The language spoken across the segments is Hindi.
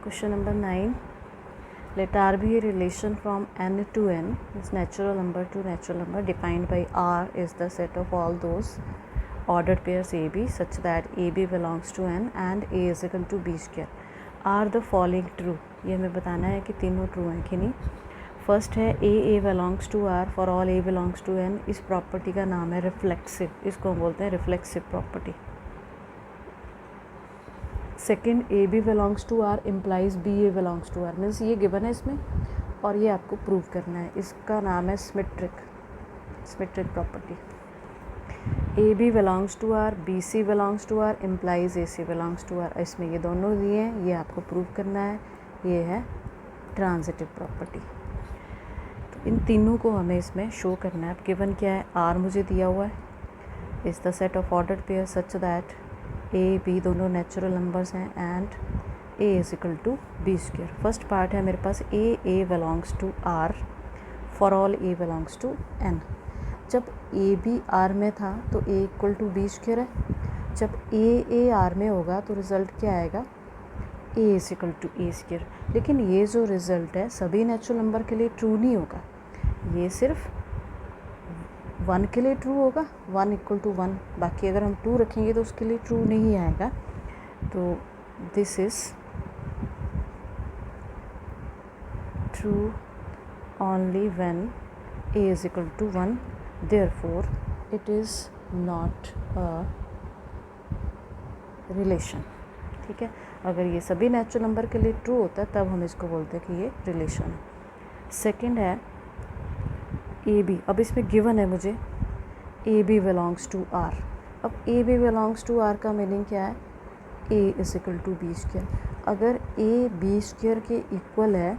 Question number 9. Let R be a relation from n to n, is natural number to natural number, defined by R is the set of all those ordered pairs AB such that AB belongs to n and A is equal to B square. Are the following true? ये हमें बताना है कि तीनों ट्रू हैं कि नहीं. फर्स्ट है A belongs to R for all A belongs to N. इस प्रॉपर्टी का नाम है रिफ्लेक्सिव, इसको हम बोलते हैं reflexive property. Second AB belongs to R implies BA belongs to R, means ये गिवन है इसमें और ये आपको प्रूव करना है. इसका नाम है symmetric property. AB belongs to R, BC belongs to R implies AC belongs to R. इसमें ये दोनों दिए हैं, ये आपको प्रूव करना है. ये है ट्रांजिटिव प्रॉपर्टी. तो इन तीनों को हमें इसमें शो करना है. अब गिवन क्या है, R मुझे दिया हुआ है, is the set of ordered pair such that A B दोनों नेचुरल नंबर्स हैं and A is equal to B square. First part है मेरे पास A belongs to R for all A belongs to N. जब A B R में था तो A equal to B square है. जब A R में होगा तो रिज़ल्ट क्या आएगा, A is equal to A square. लेकिन ये जो रिज़ल्ट है सभी नेचुरल नंबर के लिए ट्रू नहीं होगा, ये सिर्फ 1 के लिए ट्रू होगा, 1 इक्वल टू 1. बाकी अगर हम 2 रखेंगे तो उसके लिए ट्रू नहीं आएगा. तो this is true only when A is equal to 1, therefore it is not a relation. ठीक है, अगर ये सभी नेचुरल नंबर के लिए ट्रू होता है तब हम इसको बोलते हैं कि ये रिलेशन है. सेकंड है AB. अब इसमें गिवन है मुझे AB बिलोंग्स टू R. अब AB बिलोंग्स टू R का मीनिंग क्या है, A is equal to B square. अगर A B स्क्वायर के इक्वल है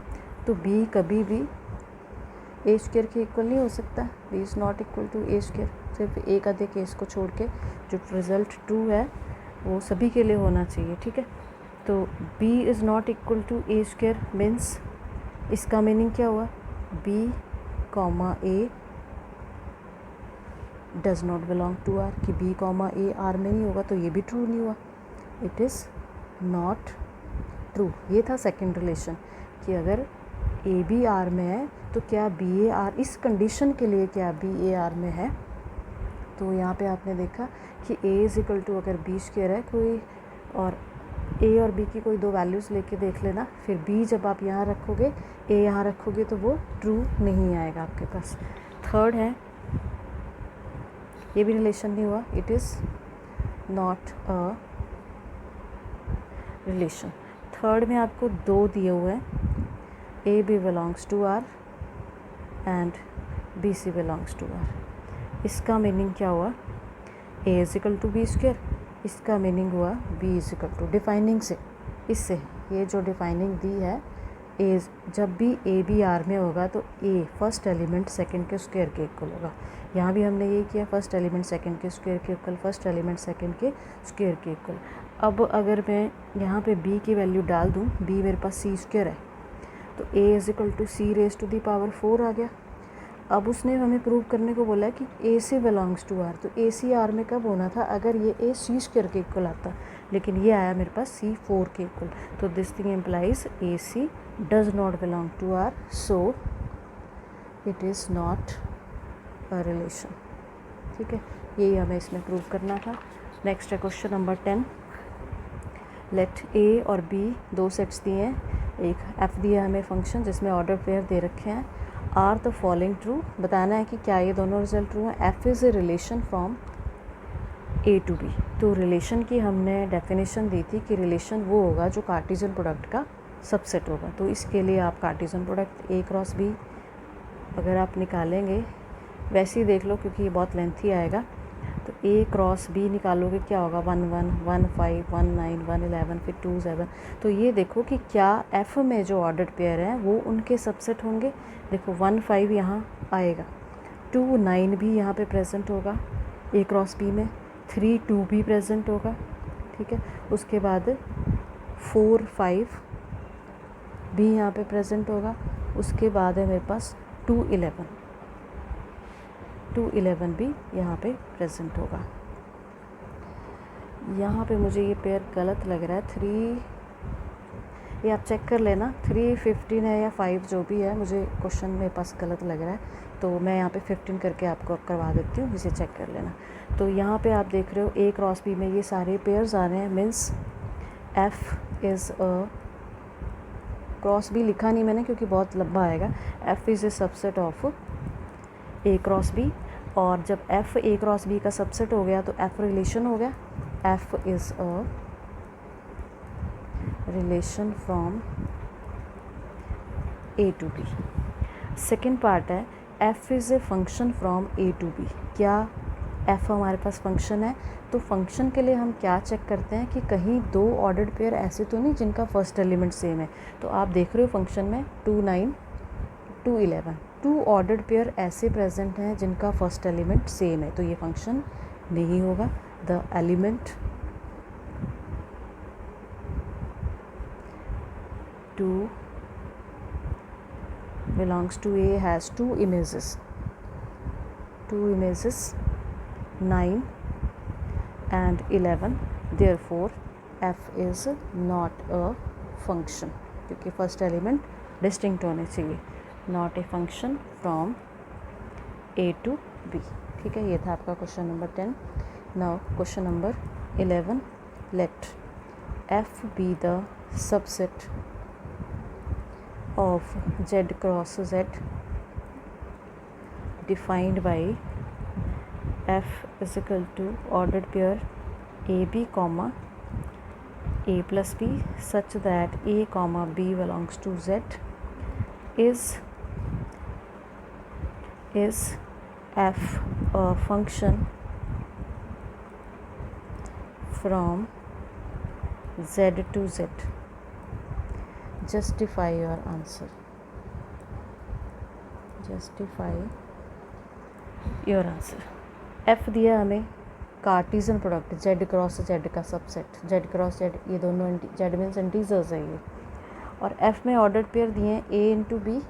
तो B कभी भी A स्क्वायर के इक्वल नहीं हो सकता. B is not equal to A square. सिर्फ एक आधे केस को छोड़ के जो रिज़ल्ट ट्रू है वो सभी के लिए होना चाहिए. ठीक है, तो B is not equal to A square means इसका मीनिंग क्या हुआ, B comma A does not belong to R. कि B कॉमा A R में नहीं होगा तो ये भी ट्रू नहीं हुआ, इट इज़ नॉट ट्रू. ये था सेकंड रिलेशन कि अगर A B R में है तो क्या B A R, इस कंडीशन के लिए क्या B A R में है. तो यहाँ पे आपने देखा कि A इज़ इक्वल टू अगर B स्क्वायर है कोई और A और B की कोई दो वैल्यूज़ लेके देख लेना, फिर B जब आप यहाँ रखोगे A यहाँ रखोगे तो वो ट्रू नहीं आएगा आपके पास. थर्ड है, ये भी रिलेशन नहीं हुआ, it is not a relation. Third में आपको दो दिए हुए हैं, A B belongs to R and B C belongs to R. इसका मीनिंग क्या हुआ, A is equal to B square. इसका मीनिंग हुआ B is equal to, defining से इससे ये जो डिफाइनिंग दी है, A जब भी A B R में होगा तो A फर्स्ट एलिमेंट सेकंड के स्क्वायर के इक्वल होगा. यहाँ भी हमने ये किया, फर्स्ट एलिमेंट सेकंड के स्क्वायर के इक्वल, फर्स्ट एलिमेंट सेकंड के स्क्वायर के इक्वल. अब अगर मैं यहाँ पे B की वैल्यू डाल दूँ, B मेरे पास C स्क्वायर है तो A is equal to C raise to the power 4 आ गया. अब उसने हमें प्रूव करने को बोला है कि AC बिलोंग्स टू R. तो AC R में कब होना था, अगर ये A C स्क्वायर के इक्वल आता, लेकिन ये आया मेरे पास C 4 के इक्वल. तो this thing implies AC does not belong to R, so it is not a relation. ठीक है, यही हमें इसमें प्रूव करना था. नेक्स्ट है क्वेश्चन नंबर 10. लेट A और B दो सेट्स दिए हैं, एक F दिया हमें फंक्शन जिसमें ऑर्डर पेयर दे रखे हैं. आर द फॉलोइंग ट्रू, बताना है कि क्या ये दोनों रिजल्ट ट्रू हैं. F is a relation from A to B. तो रिलेशन की हमने डेफिनेशन दी थी कि रिलेशन वो होगा जो कार्टेशियन प्रोडक्ट का सबसेट होगा. तो इसके लिए आप Cartesian product A cross B अगर आप निकालेंगे, वैसे ही देख लो क्योंकि ये बहुत लेंथी आएगा. तो A क्रॉस B निकालोगे क्या होगा, 1 1 1 5 1 9 1 11 फिर 2 7. तो ये देखो कि क्या F में जो ऑर्डर्ड पेयर हैं वो उनके सबसेट होंगे. देखो 1 5 यहाँ आएगा, 2 9 भी यहाँ पे प्रेजेंट होगा A क्रॉस B में, 3 2 भी प्रेजेंट होगा. ठीक है, उसके बाद 4 5 भी यहाँ पे प्रेजेंट होगा. उसके बाद है मेरे पास 2 11 भी यहाँ पे प्रेजेंट होगा. यहाँ पे मुझे ये पेयर गलत लग रहा है, 3 ये आप चेक कर लेना 315 है या 5 जो भी है, मुझे क्वेश्चन मेरे पास गलत लग रहा है तो मैं यहाँ पे 15 करके आपको करवा देती हूँ, इसे चेक कर लेना। तो यहाँ पे आप देख रहे हो A क्रॉस B में ये सारे पेयर्स आ रहे हैं, means F is a cross B लिखा नहीं मैंने क्योंकि बहुत लंबा आएगा। F is a subset of A cross B, और जब F A क्रॉस B का सबसेट हो गया तो F रिलेशन हो गया। F is a relation from A to B। Second part है F is a function from A to B। क्या F हमारे पास फंक्शन है? तो फंक्शन के लिए हम क्या चेक करते हैं कि कहीं दो ऑर्डर्ड पेयर ऐसे तो नहीं जिनका फर्स्ट एलिमेंट सेम है। तो आप देख रहे हो फंक्शन में 2 9 2 11 टू ऑर्डर्ड पेयर ऐसे प्रेजेंट हैं जिनका फर्स्ट एलिमेंट सेम है, तो ये फंक्शन नहीं होगा। The element two belongs to A has two images 9 and 11, therefore F is not a function क्योंकि फर्स्ट एलिमेंट डिस्टिंक्ट होने चाहिए। Not a function from A to B। ठीक है, ये था आपका question number 10। Now question number 11, let F be the subset of Z cross Z defined by F is equal to ordered pair AB comma A plus B such that A comma B belongs to Z is F a function from Z to Z। Justify your answer। Justify your answer। F दिया हमें Cartesian product Z cross Z का सबसेट, Z क्रॉस Z, ये दोनों Z मीन्स इंटीजर्स है ये, और F में ऑर्डर्ड पेयर दिए हैं A into B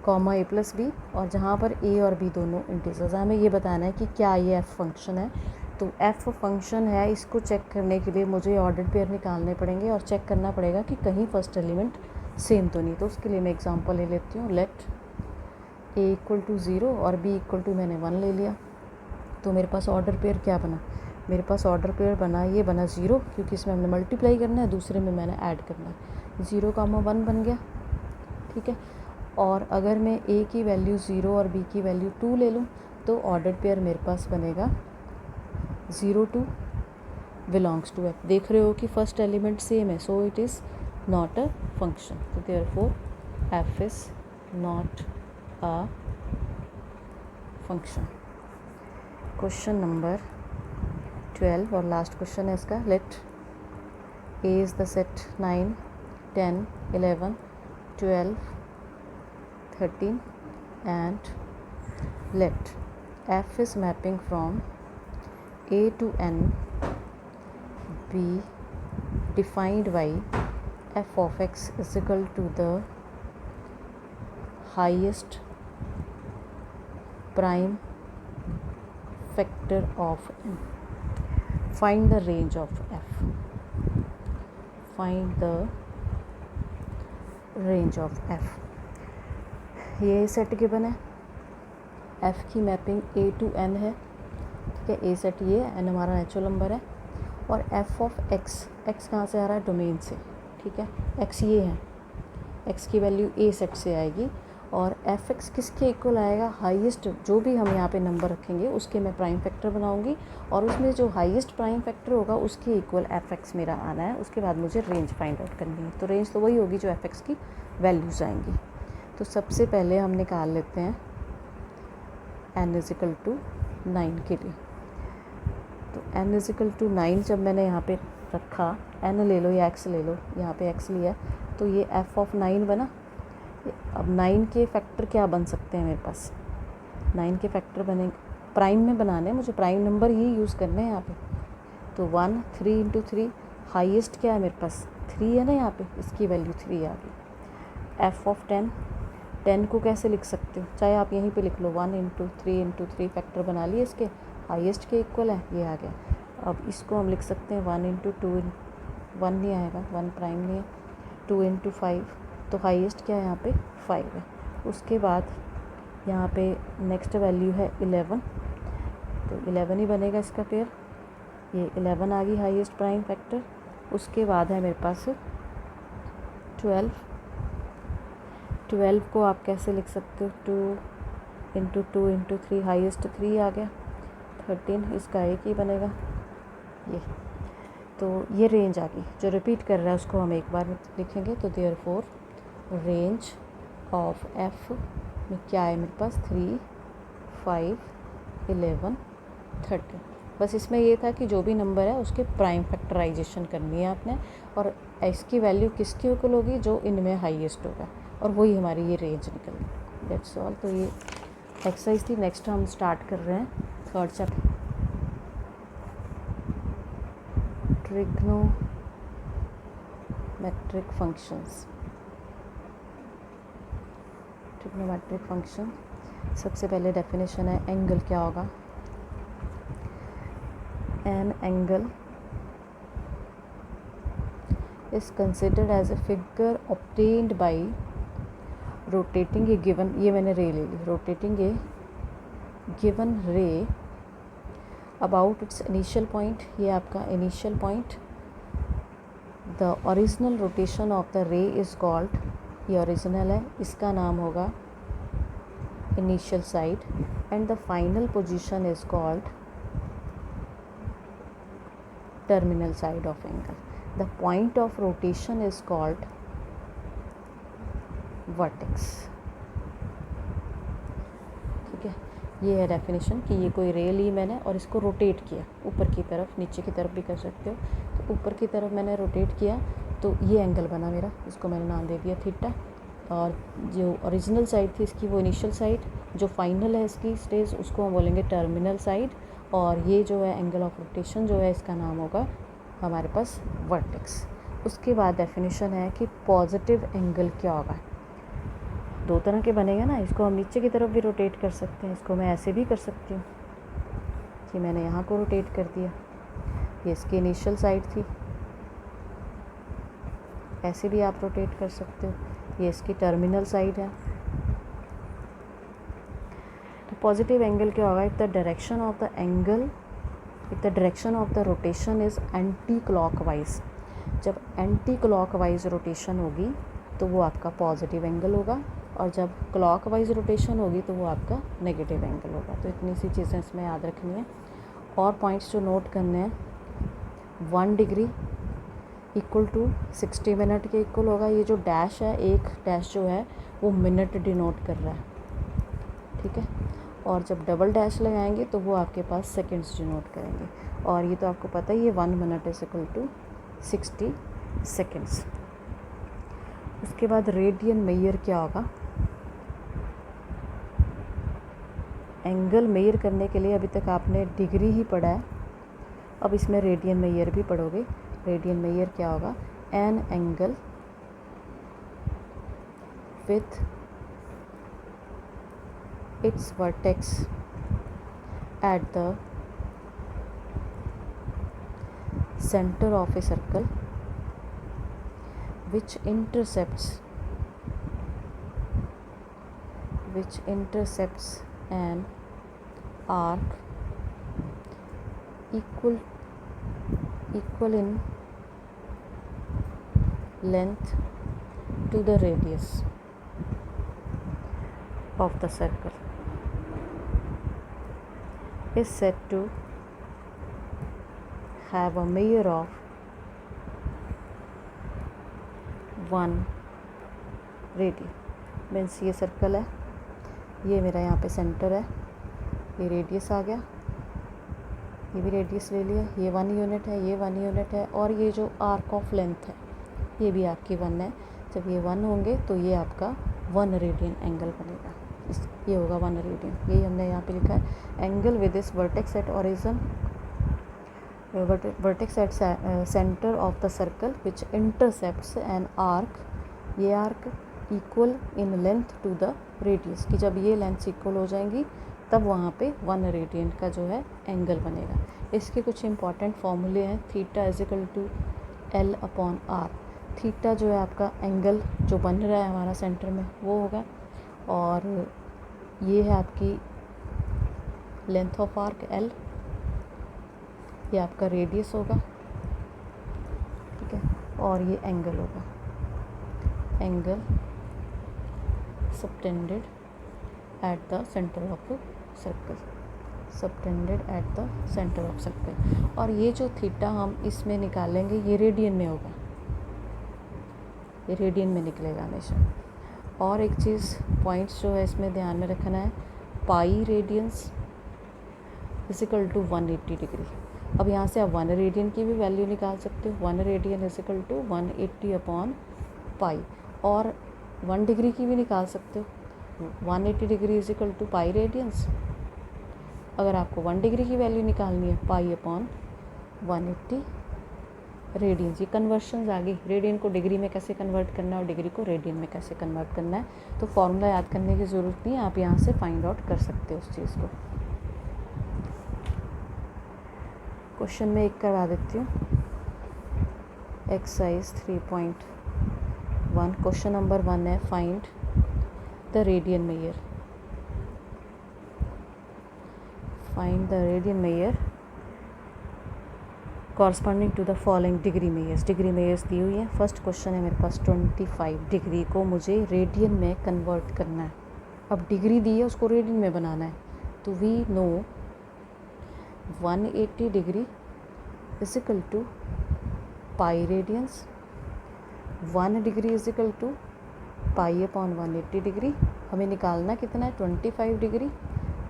comma A plus B, और जहाँ पर A और B दोनों इंटीजर्स हैं। हमें ये बताना है कि क्या ये F फंक्शन है। तो F फंक्शन है, इसको चेक करने के लिए मुझे ऑर्डर्ड पेयर निकालने पड़ेंगे और चेक करना पड़ेगा कि कहीं फर्स्ट एलिमेंट सेम तो नहीं। तो उसके लिए मैं एग्जांपल ले लेती हूँ। लेट A इक्वल टू 0 और B इक्वल टू मैंने 1 ले लिया, तो मेरे पास ऑर्डर पेयर क्या बना? मेरे पास ऑर्डर पेयर बना, ये बना 0 क्योंकि इसमें हमने मल्टीप्लाई करना है, दूसरे में मैंने ऐड करना है। 0 कामा 1 बन गया, ठीक है। और अगर मैं A की वैल्यू 0 और B की वैल्यू 2 ले लूँ तो ऑर्डर पेयर मेरे पास बनेगा 0 2 बिलोंग्स टू F। देख रहे हो कि फर्स्ट एलिमेंट सेम है, so it is not a function. तो therefore F is not a function. Question number 12 और लास्ट क्वेश्चन है इसका। Let A is the set 9 10 11 12 13 and let F is mapping from A to N be defined by F of X is equal to the highest prime factor of N। Find the range of F। Find the range of F। ये सेट गिवन है, F की मैपिंग A टू N है, ठीक है। A सेट ये है, N हमारा नेचुरल नंबर है, और F ऑफ X, X कहाँ से आ रहा है? डोमेन से, ठीक है। X ये है, X की वैल्यू A सेट से आएगी, और एफ एक्स किसके इक्वल आएगा? हाईएस्ट, जो भी हम यहाँ पे नंबर रखेंगे उसके मैं प्राइम फैक्टर बनाऊँगी, और उसमें जो हाईएस्ट प्राइम फैक्टर होगा उसके इक्वल एफ एक्स मेरा आना है। उसके बाद मुझे रेंज फाइंड आउट करनी है। तो रेंज तो वही होगी जो एफ एक्स की वैल्यूज़ आएंगी। तो सबसे पहले हम निकाल लेते हैं n इज इक्वल टू 9 के लिए। तो n इज इक्वल टू 9 जब मैंने यहाँ पे रखा, n ले लो या x ले लो, यहाँ पे x लिया, तो ये f ऑफ 9 बना। अब 9 के फैक्टर क्या बन सकते हैं मेरे पास? 9 के फैक्टर बने, प्राइम में बनाने, मुझे प्राइम नंबर ही यूज़ करने हैं यहाँ पे। तो 1 3 इंटू 3, हाईएस्ट क्या है मेरे पास? 3 है ना, यहाँ पे इसकी वैल्यू 3 आ गई। एफ ऑफ 10, 10 को कैसे लिख सकते हो? चाहे आप यहीं पे लिख लो, 1 इंटू 3 फैक्टर बना लिए इसके, हाईएस्ट के इक्वल है, ये आ गया। अब इसको हम लिख सकते हैं 1 इंटू 2, 1 नहीं आएगा, 1 प्राइम नहीं है, 2 इंटू 5, तो हाईएस्ट क्या है यहाँ पे 5 है। उसके बाद यहाँ पे नेक्स्ट वैल्यू है 11, तो 11 ही बनेगा इसका पेयर। ये 11 आ गई हाईएस्ट प्राइम फैक्टर। उसके बाद है मेरे पास 12। 12 को आप कैसे लिख सकते हो, 2 इंटू 2 इंटू 3, हाईएस्ट 3 आ गया। 13, इसका एक ही बनेगा ये। तो ये रेंज आ गई। जो रिपीट कर रहा है उसको हम एक बार लिखेंगे, तो देयरफॉर रेंज ऑफ एफ में क्या है मेरे पास, 3, 5, 11, 13। बस इसमें ये था कि जो भी नंबर है उसके प्राइम फैक्टराइजेशन करनी है आपने, और इसकी वैल्यू किसके इक्वल होगी, जो इनमें हाईएस्ट होगा, और वही हमारी ये रेंज निकल। That's all. तो ये एक्सरसाइज थी। नेक्स्ट हम स्टार्ट कर रहे हैं third chapter, trigonometric functions. Trigonometric function, सबसे पहले डेफिनेशन है एंगल क्या होगा। An angle is considered as a figure obtained by rotating a given, ये मैंने रे ले ली, rotating a given ray about its initial point, ये आपका initial point. The original rotation of the ray is called, ये ओरिजिनल है, इसका नाम होगा initial side, and the final position is called terminal side of angle. The point of rotation is called vertex. ठीक है, ये है डेफिनेशन कि ये कोई रे ली मैंने और इसको रोटेट किया ऊपर की तरफ, नीचे की तरफ भी कर सकते हो। तो ऊपर की तरफ मैंने रोटेट किया तो ये एंगल बना मेरा, इसको मैंने नाम दे दिया थीटा। और जो ओरिजिनल साइड थी इसकी वो इनिशियल साइड, जो फाइनल है इसकी स्टेज उसको हम बोलेंगे टर्मिनल साइड, और ये जो है एंगल ऑफ रोटेशन जो है इसका नाम होगा हमारे पास वर्टेक्स। उसके बाद डेफिनेशन है कि पॉजिटिव एंगल क्या होगा। दो तरह के बनेगा ना, इसको हम नीचे की तरफ भी रोटेट कर सकते हैं, इसको मैं ऐसे भी कर सकती हूँ कि मैंने यहाँ को रोटेट कर दिया, ये इसकी इनिशियल साइड थी, ऐसे भी आप रोटेट कर सकते हो, ये इसकी टर्मिनल साइड है। तो पॉजिटिव एंगल क्या होगा, if the direction of the angle, if the direction of the rotation is anti clockwise, जब एंटी क्लॉकवाइज रोटेशन होगी तो वो आपका पॉजिटिव एंगल होगा, और जब क्लॉकवाइज रोटेशन होगी तो वो आपका नेगेटिव एंगल होगा। तो इतनी सी चीज़ें इसमें याद रखनी है। और पॉइंट्स जो नोट करने हैं, 1 डिग्री इक्वल टू 60 मिनट के इक्वल होगा। ये जो डैश है, एक डैश जो है वो मिनट डिनोट कर रहा है, ठीक है। और जब डबल डैश लगाएंगे तो वो आपके पास सेकंड्स डिनोट करेंगे, और ये तो आपको पता ही है 1 minute is equal to 60 seconds. उसके बाद रेडियन मेयर क्या होगा, एंगल मेयर करने के लिए अभी तक आपने डिग्री ही पढ़ा है, अब इसमें रेडियन मेयर भी पढ़ोगे। रेडियन मेयर क्या होगा, an angle with its vertex at the centre of a circle which intercepts an arc equal in length to the radius of the circle is said to have a measure of 1 radian. Means ये सर्कल है, ये मेरा यहाँ पे सेंटर है, ये रेडियस आ गया, ये भी रेडियस ले लिया, ये 1 यूनिट है, ये 1 यूनिट है, और ये जो आर्क ऑफ लेंथ है ये भी आपकी 1 है। जब ये 1 होंगे तो ये आपका 1 रेडियन एंगल बनेगा, ये होगा 1 रेडियन। यही हमने यहाँ पे लिखा है, angle with this vertex at origin, vertex at centre of the circle which intercepts an arc, ये arc equal in length to the radius, कि जब ये लेंथ इक्वल हो जाएंगी तब वहाँ पे 1 रेडियन का जो है एंगल बनेगा। इसके कुछ इंपॉर्टेंट फॉर्मूले हैं, theta is equal to L upon R. Theta जो है आपका एंगल जो बन रहा है हमारा सेंटर में वो होगा, और ये है आपकी लेंथ ऑफ आर्क एल, ये आपका रेडियस होगा, ठीक है, और ये एंगल होगा, angle subtended at the centre of circle, subtended at the centre of circle. और ये जो थीटा हम इसमें निकालेंगे ये रेडियन में होगा, ये रेडियन में निकलेगा हमेशा। और एक चीज़ पॉइंट्स जो है इसमें ध्यान में रखना है, pi radians equal to 180 degree. अब यहाँ से आप 1 रेडियन की भी वैल्यू निकाल सकते हो, 1 radian equal to 180 upon pi, और 1 डिग्री की भी निकाल सकते हो, 180 degree equal to pi radians. अगर आपको 1 डिग्री की वैल्यू निकालनी है, पाई अपॉन 180 रेडियंस। ये कन्वर्शंस आ गई, रेडियन को डिग्री में कैसे कन्वर्ट करना है और डिग्री को रेडियन में कैसे कन्वर्ट करना है, तो फॉर्मूला याद करने की ज़रूरत नहीं है, आप यहाँ से फाइंड आउट कर सकते हो उस चीज़ को। क्वेश्चन में एक करवा देती हूँ, एक्सरसाइज 3.1। क्वेश्चन नंबर 1 है, find the radian measure, find the radian measure corresponding to the following degree measures. Degree measures दी हुई है। फर्स्ट क्वेश्चन है मेरे पास 25 डिग्री को मुझे रेडियन में कन्वर्ट करना है। अब डिग्री दी है उसको रेडियन में बनाना है, तो we know 180 degree is equal to pi radians, 1 degree is equal to pi upon 180 degree. हमें निकालना कितना है, 25 डिग्री,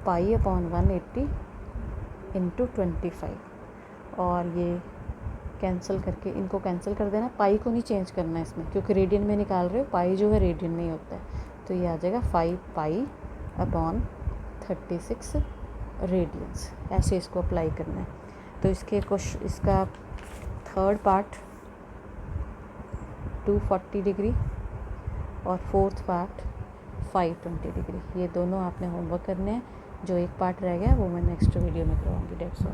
पाई अपॉन 180 इंटू 25, और ये कैंसिल करके इनको कैंसिल कर देना। पाई को नहीं चेंज करना है इसमें, क्योंकि रेडियन में निकाल रहे हो, पाई जो है रेडियन में ही होता है, तो ये आ जाएगा 5 पाई अपॉन 36 रेडियंस। ऐसे इसको अप्लाई करना है। तो इसका थर्ड पार्ट 240 डिग्री और फोर्थ पार्ट 520 डिग्री, ये दोनों आपने होमवर्क करने हैं। जो एक पार्ट रह गया वो मैं नेक्स्ट वीडियो में करवाऊँगी। That's all.